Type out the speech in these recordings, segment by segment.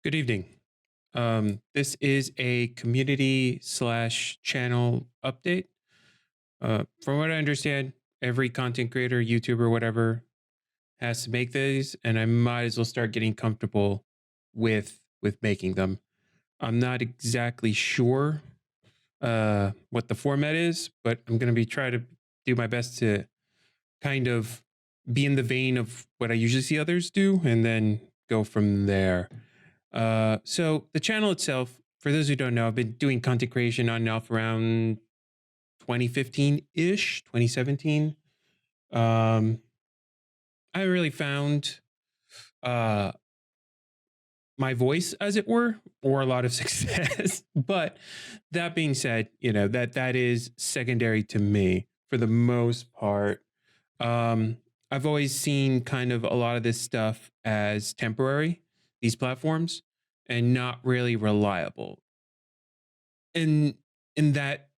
Good evening. This is a community slash channel update. From what I understand, every content creator, YouTuber, whatever, has to make these, and I might as well start getting comfortable with making them. I'm not exactly sure what the format is, but I'm going to be trying to do my best to kind of be in the vein of what I usually see others do, and then go from there. So the channel itself, for those who don't know, I've been doing content creation on and off around 2015 ish, 2017. Um, I really found uh, my voice, as it were, or a lot of success. But that being said, that is secondary to me for the most part. Um, I've always seen kind of a lot of this stuff as temporary, these platforms, and not really reliable. in in that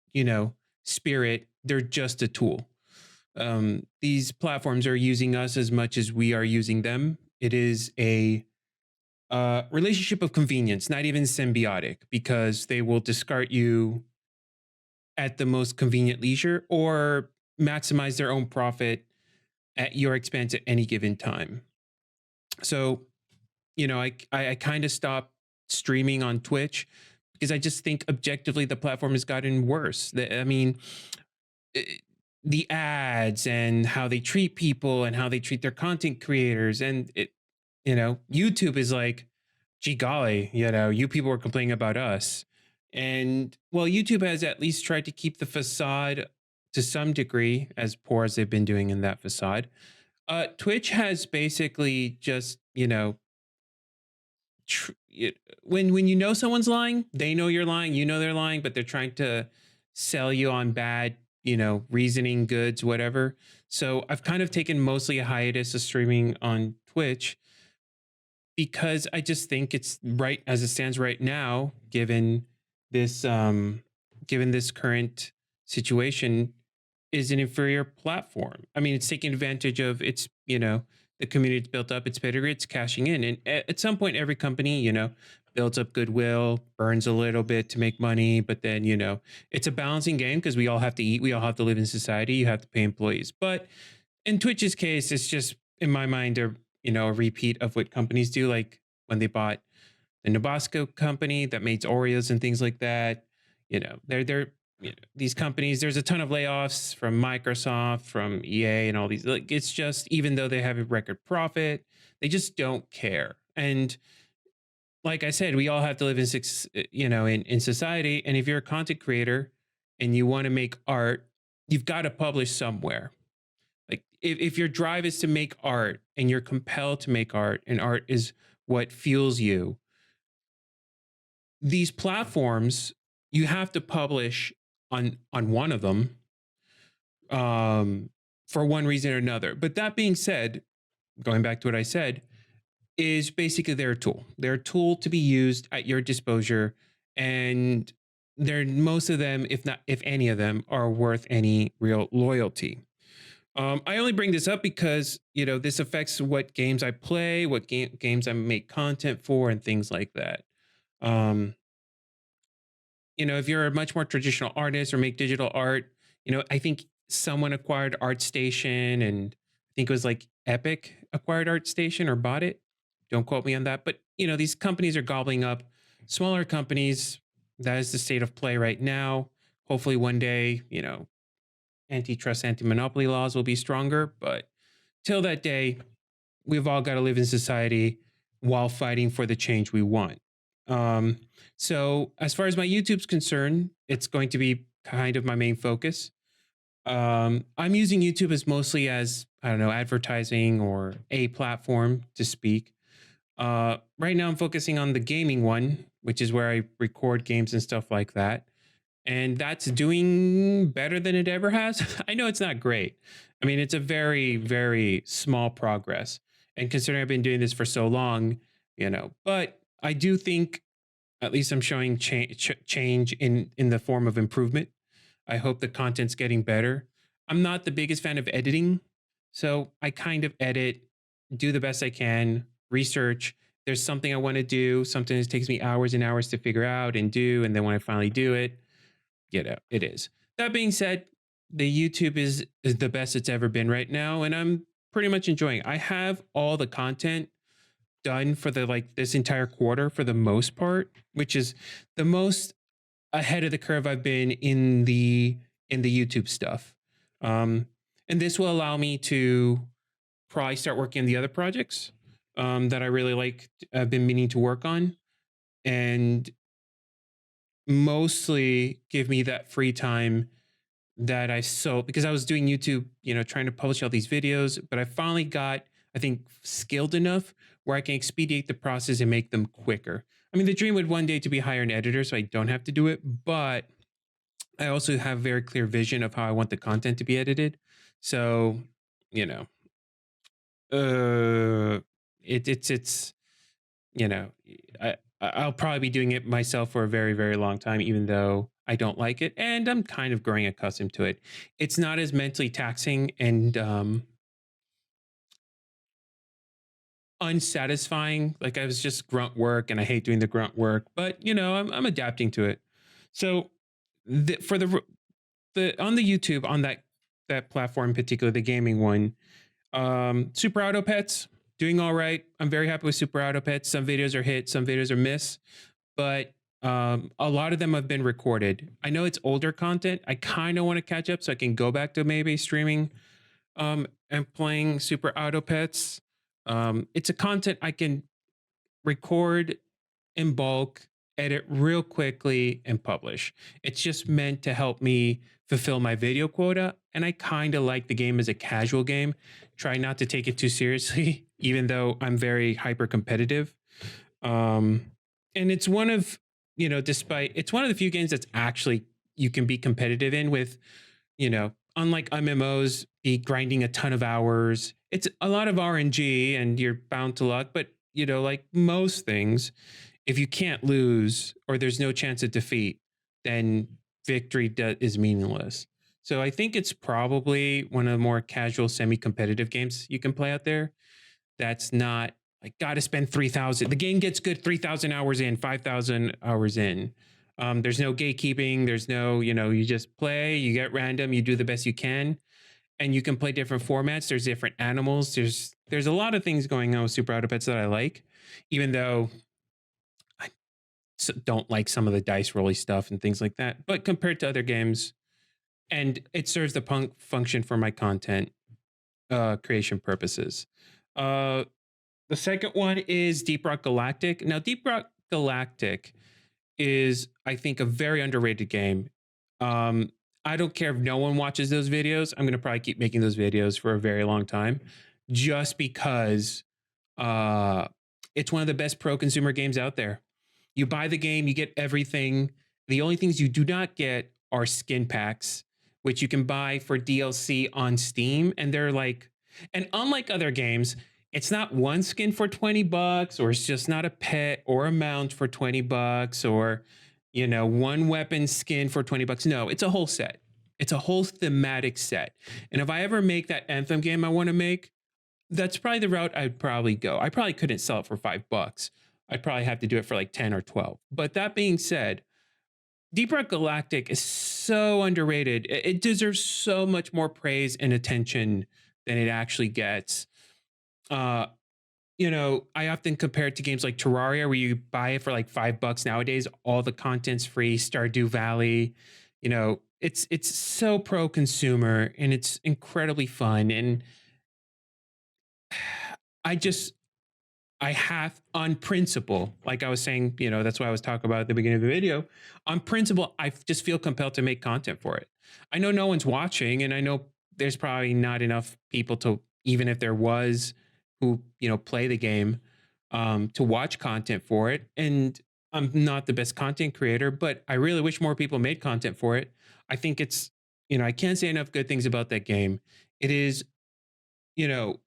spirit, they're just a tool. These platforms are using us as much as we are using them. It is a relationship of convenience, not even symbiotic, because they will discard you at the most convenient leisure or maximize their own profit at your expense at any given time. So I kind of stopped streaming on Twitch because I just think objectively the platform has gotten worse. I mean, eh, the ads and how they treat people and how they treat their content creators, and YouTube is like, gee golly, you people are complaining about us. And well, YouTube has at least tried to keep the facade to some degree, as poor as they've been doing in that facade. Twitch has basically just when you know someone's lying, they know you're lying, you know they're lying, but they're trying to sell you on bad, reasoning goods, whatever. So I've kind of taken mostly a hiatus of streaming on Twitch because I just think it's right as it stands right now, this given this current situation, is an inferior platform. I mean, it's taking advantage of the community it's built up, its pedigree, it's cashing in. And at some point, every company, builds up goodwill, burns a little bit to make money, but then, it's a balancing game because we all have to eat, we all have to live in society, you have to pay employees. But in Twitch's case, it's just in my mind a repeat of what companies do, like when they bought the Nabasco company that makes Oreos and things like that. They're these companies. There's a ton of layoffs from Microsoft, from EA, and all these. Like, it's just, even though they have a record profit, they just don't care. And like I said, we all have to live in society. And if you're a content creator and you want to make art, you've got to publish somewhere. Like, if your drive is to make art and you're compelled to make art, and art is what fuels you, these platforms, you have to publish on one of them, um, for one reason or another. But that being said, going back to what I said, is basically their tool. They're a tool to be used at your disposal, and they're, most of them, if any of them, are worth any real loyalty. I only bring this up because this affects what games I play, what games I make content for, and things like that. Um, if you're a much more traditional artist or make digital art, I think someone acquired ArtStation, and I think it was like Epic acquired ArtStation or bought it. Don't quote me on that. But, these companies are gobbling up smaller companies. That is the state of play right now. Hopefully one day, antitrust, anti-monopoly laws will be stronger. But till that day, we've all got to live in society while fighting for the change we want. Um, so as far as my YouTube's concerned, it's going to be kind of my main focus. I'm using YouTube as mostly as, I don't know, advertising or a platform to speak. Right now I'm focusing on the gaming one, which is where I record games and stuff like that. And that's doing better than it ever has. I know it's not great. I mean, it's a very, very small progress. And considering I've been doing this for so long, but I do think at least I'm showing change in the form of improvement. I hope the content's getting better. I'm not the biggest fan of editing, so I kind of edit, do the best I can, research, there's something I want to do, something that takes me hours and hours to figure out and do, and then when I finally do it, it is. That being said, the YouTube is the best it's ever been right now, and I'm pretty much enjoying it. I have all the content done for the like this entire quarter for the most part, which is the most ahead of the curve I've been in the YouTube stuff. Um, and this will allow me to probably start working on the other projects that I really like. I've been meaning to work on, and mostly give me that free time that I so because I was doing YouTube, trying to publish all these videos, but I finally got, I think, skilled enough where I can expedite the process and make them quicker. I mean, the dream would one day to be hire an editor so I don't have to do it, but I also have very clear vision of how I want the content to be edited. So, you know, uh, it's you know, I'll probably be doing it myself for a very, very long time, even though I don't like it, and I'm kind of growing accustomed to it. It's not as mentally taxing and unsatisfying. Like I was just grunt work, and I hate doing the grunt work, but I'm adapting to it. So for the on the YouTube on that platform, in particular the gaming one, Super Auto Pets doing all right. I'm very happy with Super Auto Pets. Some videos are hit, some videos are miss, but a lot of them have been recorded. I know it's older content. I kind of want to catch up so I can go back to maybe streaming and playing Super Auto Pets. It's a content I can record in bulk, edit real quickly, and publish. It's just meant to help me fulfill my video quota. And I kind of like the game as a casual game. Try not to take it too seriously, even though I'm very hyper competitive. Um, and it's one of, despite it's one of the few games that's actually you can be competitive in with, unlike MMOs, be grinding a ton of hours. It's a lot of RNG and you're bound to luck, but like most things, if you can't lose or there's no chance of defeat, then victory is meaningless. So I think it's probably one of the more casual, semi-competitive games you can play out there. That's not like got to spend 3,000. The game gets good 3,000 hours in, 5,000 hours in. There's no gatekeeping. There's no, you just play, you get random, you do the best you can, and you can play different formats. There's different animals. There's a lot of things going on with Super Auto Pets that I like, even though I don't like some of the dice rolly stuff and things like that. But compared to other games, and it serves the function for my content creation purposes. Uh, the second one is Deep Rock Galactic. Now, Deep Rock Galactic is, I think, a very underrated game. Um, I don't care if no one watches those videos. I'm going to probably keep making those videos for a very long time, just because uh, it's one of the best pro consumer games out there. You buy the game, you get everything. The only things you do not get are skin packs, which you can buy for DLC on Steam. And they're like, and unlike other games, it's not one skin for 20 bucks, or it's just not a pet or a mount for 20 bucks, or, one weapon skin for 20 bucks. No, it's a whole set. It's a whole thematic set. And if I ever make that Anthem game I want to make, that's probably the route I'd probably go. I probably couldn't sell it for $5. I'd probably have to do it for like 10 or 12. But that being said, Deep Rock Galactic is so underrated. It deserves so much more praise and attention than it actually gets. Uh, I often compare it to games like Terraria, where you buy it for like $5 nowadays. All the content's free. Stardew Valley, it's so pro consumer and it's incredibly fun. And I just I have, on principle, like I was saying, that's why I was talking about at the beginning of the video. On principle, I just feel compelled to make content for it. I know no one's watching, and I know there's probably not enough people to, even if there was, who play the game, to watch content for it. And I'm not the best content creator, but I really wish more people made content for it. I think it's, I can't say enough good things about that game. It is, you know,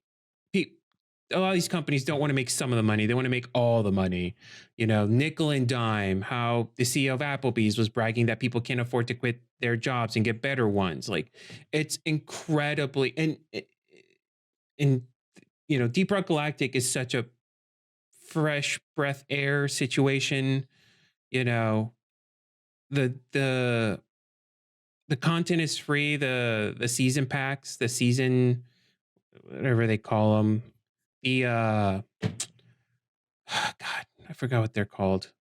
a lot of these companies don't want to make some of the money. They want to make all the money, nickel and dime. How the CEO of Applebees was bragging that people can't afford to quit their jobs and get better ones. Like, it's incredibly, and Deep Rock Galactic is such a fresh breath air situation. You know, the the the content is free. The season packs, the season whatever they call them, the God, I forgot what they're called.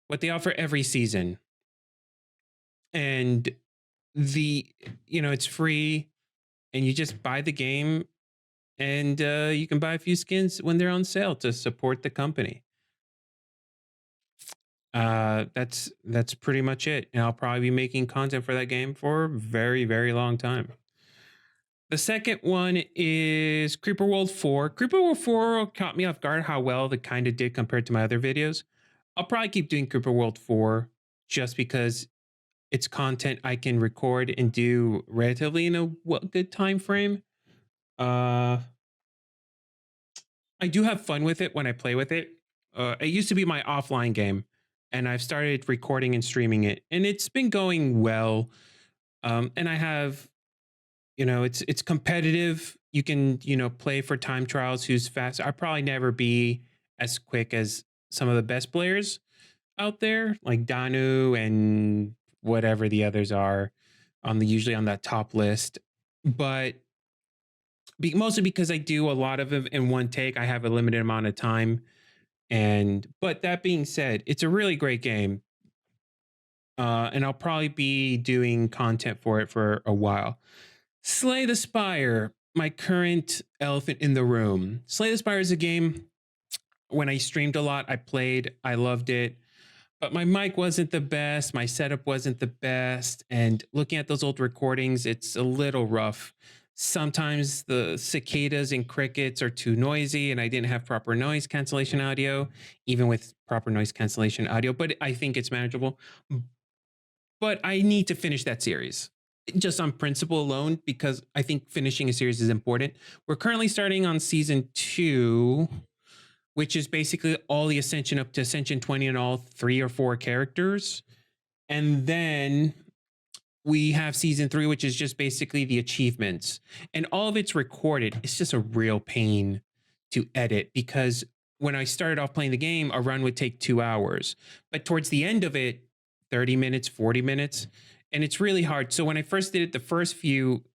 What they offer every season, and the it's free, and you just buy the game, and you can buy a few skins when they're on sale to support the company. That's pretty much it, and I'll probably be making content for that game for a very very long time. The second one is Creeper World 4. Creeper World 4 caught me off guard how well it kind of did compared to my other videos. I'll probably keep doing Creeper World 4 just because it's content I can record and do relatively in a good time frame. Uh, I do have fun with it when I play with it. It used to be my offline game, and I've started recording and streaming it, and it's been going well. And I have, it's competitive. You can, play for time trials. Who's fast? I probably never be as quick as some of the best players out there, like Danu and whatever the others are on the usually on that top list. But mostly because I do a lot of it in one take, I have a limited amount of time. And but that being said, it's a really great game. And I'll probably be doing content for it for a while. Slay the Spire, my current elephant in the room. Slay the Spire is a game when I streamed a lot, I played, I loved it. But my mic wasn't the best, my setup wasn't the best, and looking at those old recordings, it's a little rough. Sometimes the cicadas and crickets are too noisy, and I didn't have proper noise cancellation audio, even with proper noise cancellation audio, but I think it's manageable. But I need to finish that series just on principle alone, because I think finishing a series is important. We're currently starting on season 2, which is basically all the Ascension up to Ascension 20 and all 3 or 4 characters. And then we have season 3, which is just basically the achievements. And all of it's recorded. It's just a real pain to edit, because when I started off playing the game, a run would take 2 hours. But towards the end of it, 30 minutes, 40 minutes. And it's really hard. So when I first did it, the first few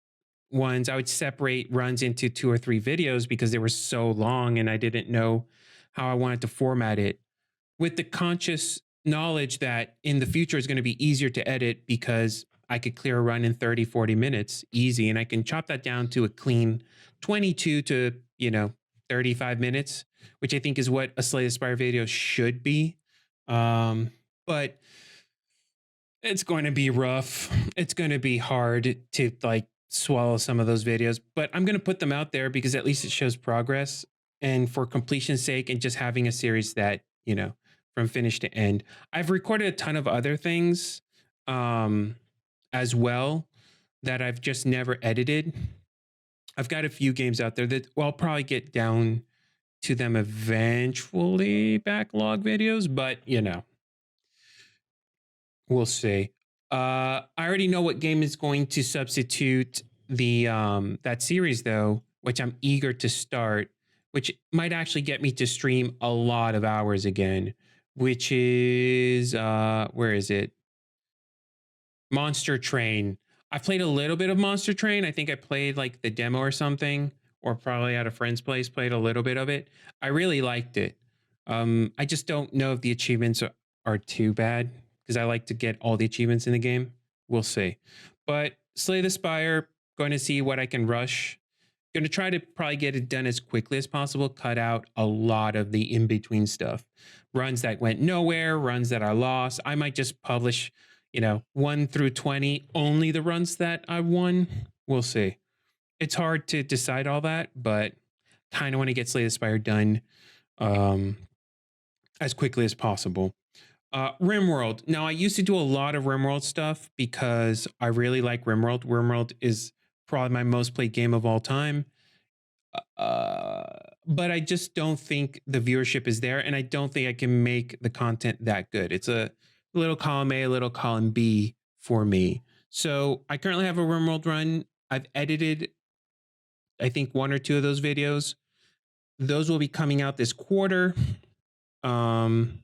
ones, I would separate runs into 2 or 3 videos because they were so long and I didn't know how I wanted to format it, with the conscious knowledge that in the future it's going to be easier to edit because I could clear a run in 30, 40 minutes easy. And I can chop that down to a clean 22 to, 35 minutes, which I think is what a Slay the Spire video should be. But it's going to be rough. It's going to be hard to swallow some of those videos, but I'm going to put them out there because at least it shows progress, and for completion's sake and just having a series that, from finish to end. I've recorded a ton of other things as well that I've just never edited. I've got a few games out there that I'll probably get down to them eventually, backlog videos, but we'll see. I already know what game is going to substitute the that series though, which I'm eager to start, which might actually get me to stream a lot of hours again, which is where is it? Monster Train. I played a little bit of Monster Train. I think I played like the demo or something, or probably at a friend's place, played a little bit of it. I really liked it. I just don't know if the achievements are too bad, because I like to get all the achievements in the game. We'll see. But Slay the Spire, going to see what I can rush. Going to try to probably get it done as quickly as possible, cut out a lot of the in-between stuff. Runs that went nowhere, runs that I lost. I might just publish, 1 through 20, only the runs that I won. We'll see. It's hard to decide all that, but kind of want to get Slay the Spire done as quickly as possible. RimWorld. Now, I used to do a lot of RimWorld stuff because I really like RimWorld. RimWorld is probably my most played game of all time. But I just don't think the viewership is there, and I don't think I can make the content that good. It's a little column A, a little column B for me. So I currently have a RimWorld run. I've edited, I think, 1 or 2 of those videos. Those will be coming out this quarter. Um,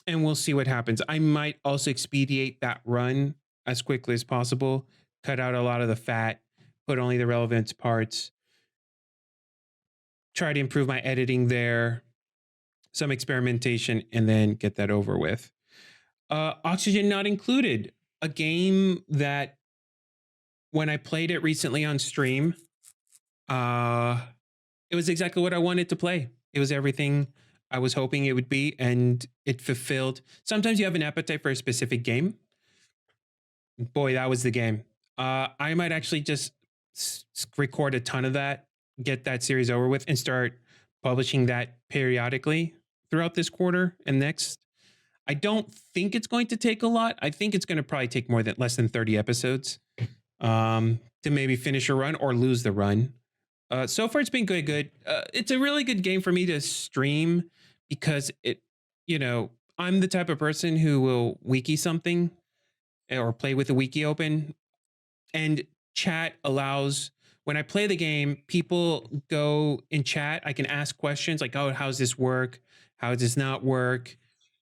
and we'll see what happens. I might also expedite that run as quickly as possible, cut out a lot of the fat, put only the relevant parts, try to improve my editing there, some experimentation, and then get that over with. Oxygen Not Included, a game that when I played it recently on stream, uh, it was exactly what I wanted to play. It was everything I was hoping it would be, and it fulfilled. Sometimes you have an appetite for a specific game. Boy, that was the game. I might actually just record a ton of that, get that series over with, and start publishing that periodically throughout this quarter and next. I don't think it's going to take a lot. I think it's going to probably take more than less than 30 episodes to maybe finish a run or lose the run. So far, it's been good. It's a really good game for me to stream because I'm the type of person who will wiki something or play with a wiki open, and chat allows when I play the game, people go in chat. I can ask questions like, "Oh, how's this work? How does this not work?"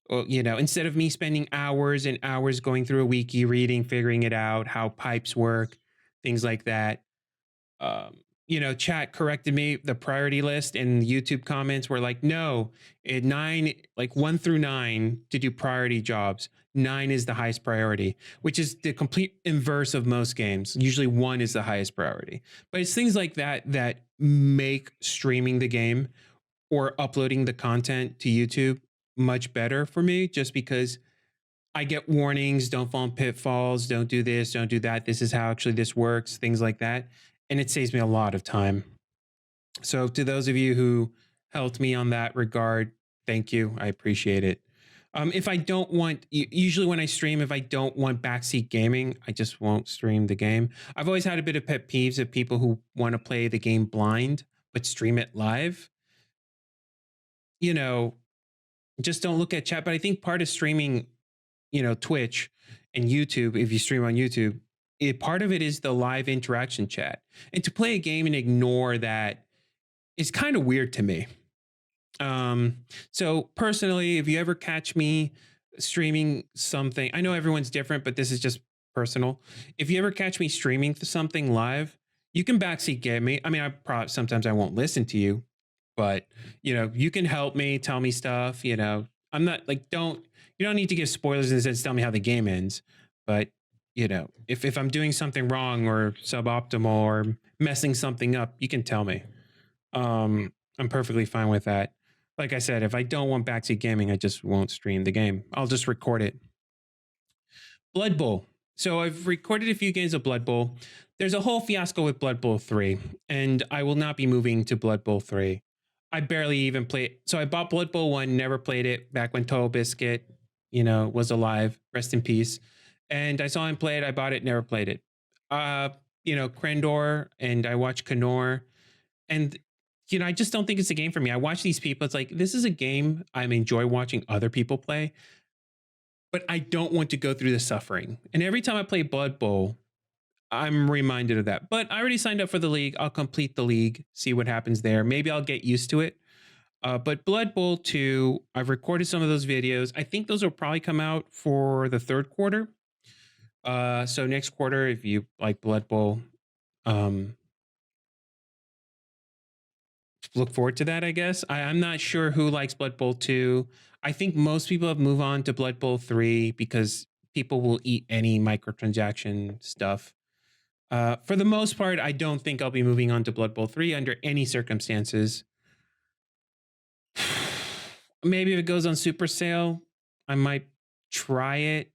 Well, instead of me spending hours and hours going through a wiki, reading, figuring it out, how pipes work, things like that. Chat corrected me. The priority list and YouTube comments were like, no, at nine, like 1 through 9 to do priority jobs. 9 is the highest priority, which is the complete inverse of most games. Usually 1 is the highest priority. But it's things like that that make streaming the game or uploading the content to YouTube much better for me, just because I get warnings, don't fall in pitfalls, don't do this, don't do that. This is how actually this works, things like that. And it saves me a lot of time. So to those of you who helped me on that regard, thank you. I appreciate it. If I don't want, usually when I stream, if I don't want backseat gaming, I just won't stream the game. I've always had a bit of pet peeves of people who want to play the game blind but stream it live. You know, just don't look at chat. But I think part of streaming, Twitch and YouTube, if you stream on YouTube, part of it is the live interaction chat. And to play a game and ignore that is kind of weird to me. So personally, if you ever catch me streaming something, I know everyone's different, but this is just personal. If you ever catch me streaming something live, you can backseat get me. I mean, I probably sometimes I won't listen to you, but you can help me, tell me stuff. I'm not like you don't need to give spoilers in the sense tell me how the game ends, but if I'm doing something wrong or suboptimal or messing something up, you can tell me. I'm perfectly fine with that. Like I said, if I don't want backseat gaming, I just won't stream the game. I'll just record it. Blood Bowl. So I've recorded a few games of Blood Bowl. There's a whole fiasco with Blood Bowl 3, and I will not be moving to Blood Bowl 3. I barely even played. So I bought Blood Bowl 1, never played it back when Total Biscuit, was alive. Rest in peace. And I saw him play it. I bought it, never played it. Krendor, and I watched Kenor. And I just don't think it's a game for me. I watch these people. It's like, this is a game I enjoy watching other people play, but I don't want to go through the suffering. And every time I play Blood Bowl, I'm reminded of that. But I already signed up for the league. I'll complete the league, see what happens there. Maybe I'll get used to it. But Blood Bowl 2, I've recorded some of those videos. I think those will probably come out for the third quarter. So next quarter, if you like Blood Bowl, look forward to that, I guess. I'm not sure who likes Blood Bowl 2. I think most people have moved on to Blood Bowl 3 because people will eat any microtransaction stuff. For the most part, I don't think I'll be moving on to Blood Bowl 3 under any circumstances. Maybe if it goes on super sale, I might try it.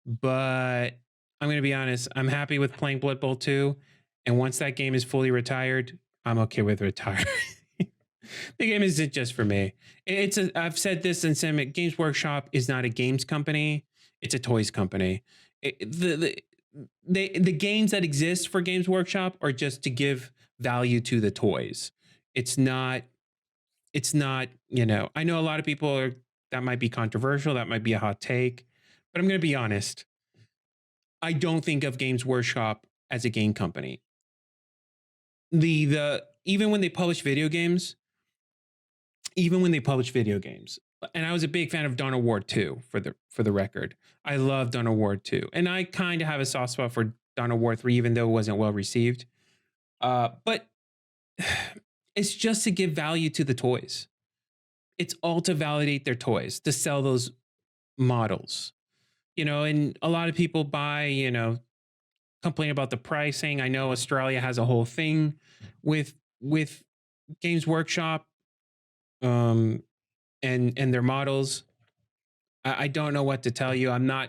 But I'm going to be honest, I'm happy with playing Blood Bowl 2. And once that game is fully retired, I'm okay with retiring. The game isn't just for me. I've said this in some Games Workshop is not a games company. It's a toys company. The games that exist for Games Workshop are just to give value to the toys. It's not, I know a lot of people that might be controversial. That might be a hot take, but I'm going to be honest. I don't think of Games Workshop as a game company. even when they publish video games, and I was a big fan of Dawn of War 2 for the record. I love Dawn of War 2. And I kind of have a soft spot for Dawn of War 3, even though it wasn't well received. But it's just to give value to the toys. It's all to validate their toys, to sell those models. And a lot of people buy, complain about the pricing. I know Australia has a whole thing with Games Workshop um and their models. I don't know what to tell you. I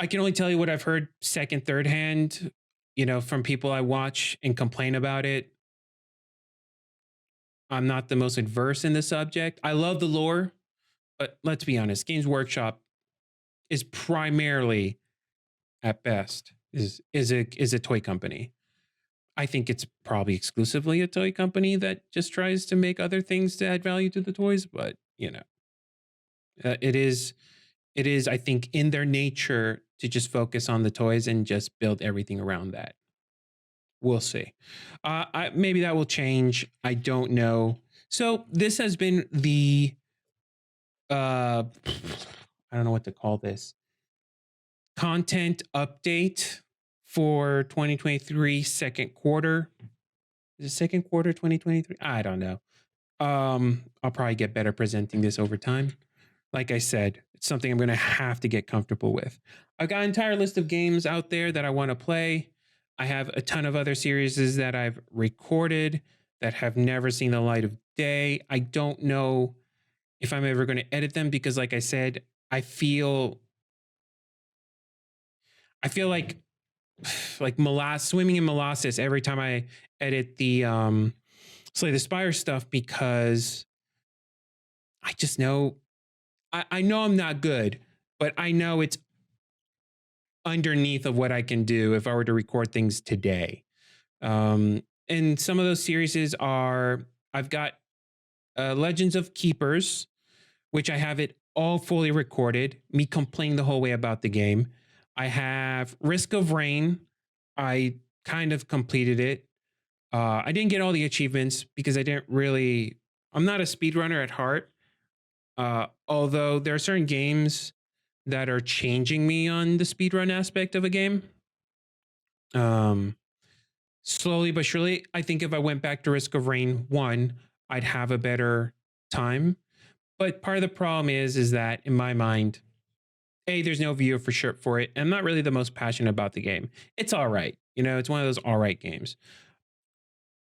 can only tell you what I've heard second, third hand, from people I watch and complain about it. I'm not the most adverse in the subject. I love the lore, but let's be honest, Games Workshop is primarily, at best, is a toy company. I think it's probably exclusively a toy company that just tries to make other things to add value to the toys, but it is I think in their nature to just focus on the toys and just build everything around that. We'll see. Maybe that will change. I don't know. So this has been the I don't know what to call this, content update for 2023 second quarter. Is it second quarter 2023? I don't know. I'll probably get better presenting this over time. Like I said, it's something I'm going to have to get comfortable with. I've got an entire list of games out there that I want to play. I have a ton of other series that I've recorded that have never seen the light of day. I don't know if I'm ever going to edit them because, like I said, I feel like swimming in molasses every time I edit the Slay the Spire stuff, because I just know I know I'm not good, but I know it's underneath of what I can do if I were to record things today. And some of those series are, I've got Legends of Keepers, which I have it all fully recorded, me complaining the whole way about the game. I have Risk of Rain. I kind of completed it. I didn't get all the achievements because I'm not a speedrunner at heart. Although there are certain games that are changing me on the speedrun aspect of a game. Slowly but surely, I think if I went back to Risk of Rain 1, I'd have a better time. But part of the problem is that in my mind, there's no viewer for it. I'm not really the most passionate about the game. It's all right. It's one of those all right games.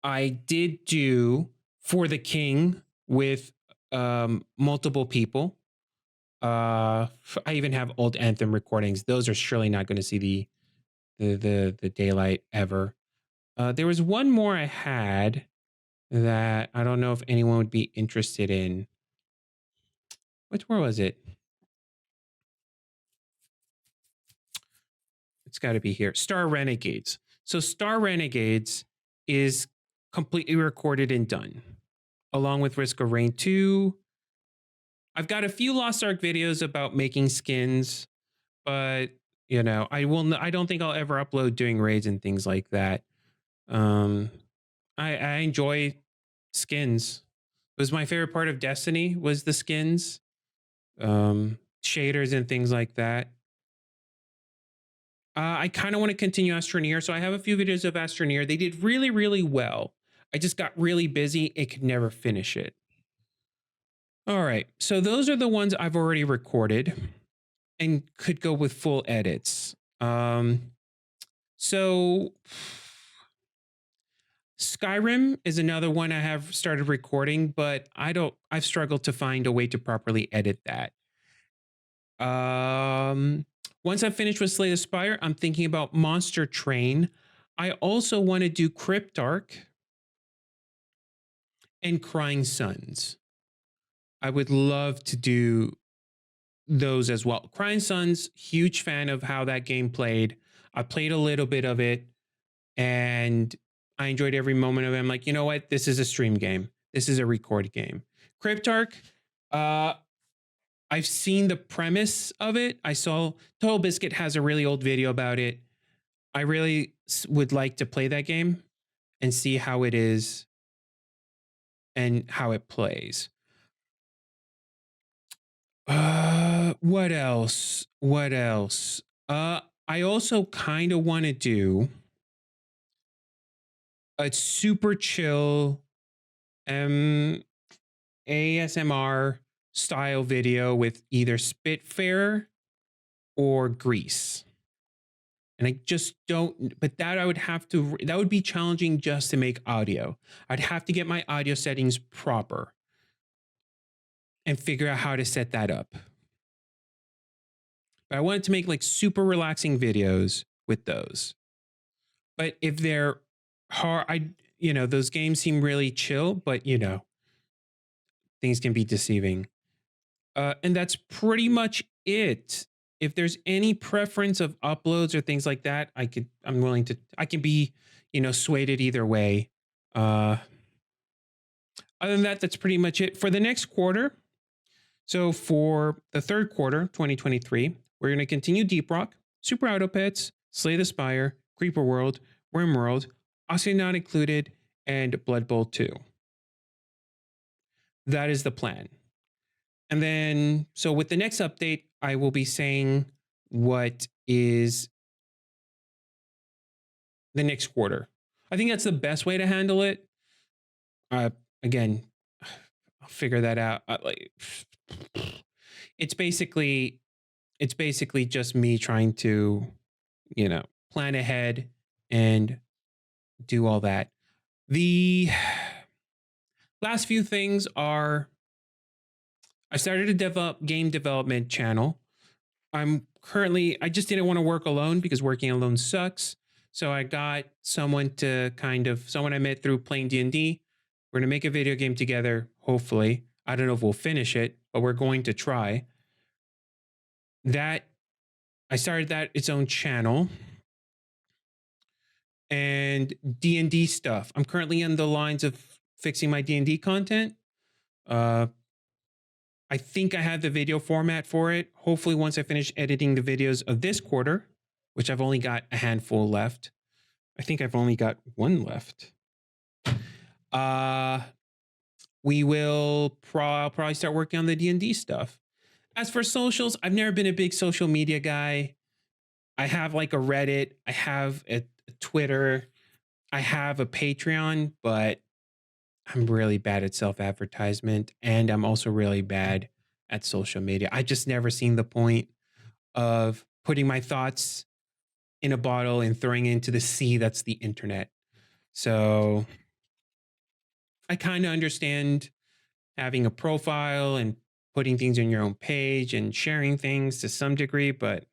I did do For the King with multiple people. I even have old Anthem recordings. Those are surely not going to see the daylight ever. There was one more I had that I don't know if anyone would be interested in. Where was it? It's got to be here. Star Renegades. So Star Renegades is completely recorded and done, along with Risk of Rain 2. I've got a few Lost Ark videos about making skins, but I don't think I'll ever upload doing raids and things like that. I enjoy skins. It was my favorite part of Destiny, was the skins, shaders and things like that. I kind of want to continue Astroneer, so I have a few videos of Astroneer. They did really, really well. I just got really busy and could never finish it. All right, so those are the ones I've already recorded and could go with full edits. So Skyrim is another one I have started recording, but I've struggled to find a way to properly edit that. Once I've finished with Slay the Spire, I'm thinking about Monster Train. I also want to do Cryptarch and Crying Suns. I would love to do those as well. Crying Suns, huge fan of how that game played. I played a little bit of it and I enjoyed every moment of it. I'm like, you know what? This is a stream game. This is a record game. Cryptarch, I've seen the premise of it. I saw Total Biscuit has a really old video about it. I really would like to play that game. and see how it is and how it plays. What else? What else? I also kind of want to do a super chill um ASMR style video with either Spitfire or Grease. And I just don't, but that I would have to, that would be challenging just to make audio. I'd have to get my audio settings proper and figure out how to set that up. But I wanted to make like super relaxing videos with those. But if they're hard, those games seem really chill, but things can be deceiving. And that's pretty much it. If there's any preference of uploads or things like that, I'm willing to, I can be, swayed it either way. Other than that, that's pretty much it for the next quarter. So for the third quarter, 2023, we're going to continue Deep Rock, Super Auto Pets, Slay the Spire, Creeper World, Worm World, Austin Not Included, and Blood Bowl 2. That is the plan. And then, so with the next update, I will be saying what is the next quarter. I think that's the best way to handle it. Again, I'll figure that out. It's basically just me trying to, plan ahead and do all that. The last few things are I started a game development channel. I just didn't want to work alone because working alone sucks. So I got someone I met through playing D&D. We're going to make a video game together, hopefully. I don't know if we'll finish it, but we're going to try. I started that its own channel. And D&D stuff. I'm currently in the lines of fixing my D&D content. I think I have the video format for it. Hopefully, once I finish editing the videos of this quarter, which I've only got a handful left. I think I've only got one left. We will probably start working on the D&D stuff. As for socials, I've never been a big social media guy. I have like a Reddit. I have a Twitter. I have a Patreon, but I'm really bad at self-advertisement, and I'm also really bad at social media. I just never seen the point of putting my thoughts in a bottle and throwing it into the sea that's the internet. So I kind of understand having a profile and putting things on your own page and sharing things to some degree, but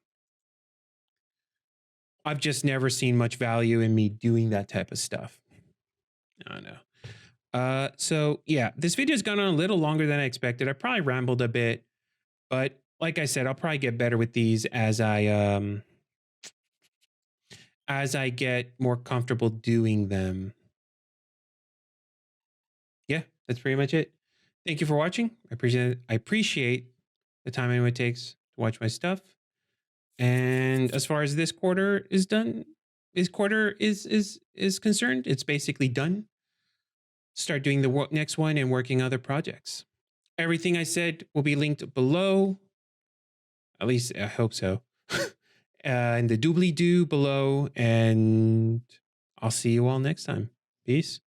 I've just never seen much value in me doing that type of stuff. I don't know. So yeah, this video's gone on a little longer than I expected. I probably rambled a bit, but like I said, I'll probably get better with these as I get more comfortable doing them. Yeah, that's pretty much it. Thank you for watching. I appreciate the time anyone takes to watch my stuff. And as far as this quarter is concerned, it's basically done. Start doing the next one and working other projects. Everything I said will be linked below. At least I hope so. And the doobly-doo below. And I'll see you all next time. Peace.